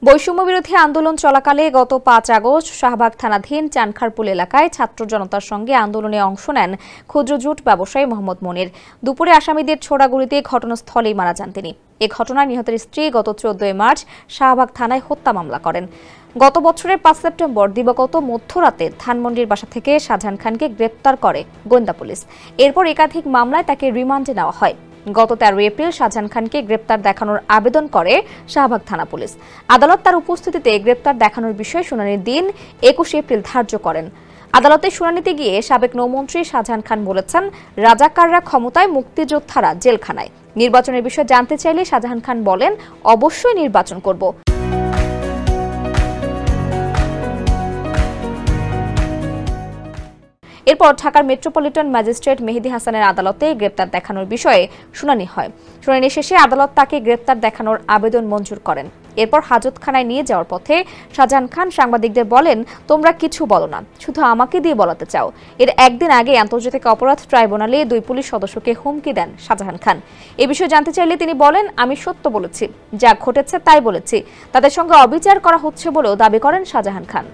বৈষম্য বিরোধী আন্দোলন চলাকালে গত ৫ আগস্ট শাহবাগ থানাধীন চানখারপুল এলাকায় ছাত্র জনতার সঙ্গে আন্দোলনে অংশ নেন ক্ষুদ্র জুট ব্যবসায়ী মোহাম্মদ মনির। দুপুরে আসামিদের ছোড়া গুলিতে ঘটনাস্থলেই মারা যান তিনি। এ ঘটনায় নিহতের স্ত্রী গত ১৪ মার্চ শাহবাগ থানায় হত্যা মামলা করেন। গত বছরের ৫ সেপ্টেম্বর দিবাগত মধ্যরাতে ধানমন্ডির বাসা থেকে শাহজাহান খানকে গ্রেপ্তার করে গোয়েন্দা পুলিশ। এরপর একাধিক মামলায় তাকে রিমান্ডে নেওয়া হয়। গত ১৩ এপ্রিল শাহজাহান খানকে গ্রেপ্তার দেখানোর আবেদন করে শাহবাগ থানা পুলিশ। আদালত তার উপস্থিতিতে গ্রেপ্তার দেখানোর বিষয়ে শুনানির দিন ২১ এপ্রিল ধার্য করেন। আদালতে শুনানিতে গিয়ে সাবেক নৌমন্ত্রী শাহজাহান খান বলেছেন, রাজাকাররা ক্ষমতায়, মুক্তিযোদ্ধারা জেলখানায়। নির্বাচনের বিষয়ে জানতে চাইলে শাহজাহান খান বলেন, অবশ্যই নির্বাচন করব। এরপর ঢাকার মেট্রোপলিটন ম্যাজিস্ট্রেট মেহেদী হাসানের আদালতে গ্রেপ্তার দেখানোর বিষয়ে শুনানি হয়। শুনানি শেষে আদালত তাকে গ্রেপ্তার দেখানোর আবেদন মঞ্জুর করেন। এরপর হাজতখানায় নিয়ে যাওয়ার পথে শাহজাহান খান সাংবাদিকদের বলেন, তোমরা কিছু বলো না, শুধু আমাকে দিয়ে বলাতে চাও। এর একদিন আগে আন্তর্জাতিক অপরাধ ট্রাইব্যুনালে ২ পুলিশ সদস্যকে হুমকি দেন শাহজাহান খান। এ বিষয়ে জানতে চাইলে তিনি বলেন, আমি সত্য বলেছি, যা ঘটেছে তাই বলেছি। তাদের সঙ্গে অবিচার করা হচ্ছে বলেও দাবি করেন শাহজাহান খান।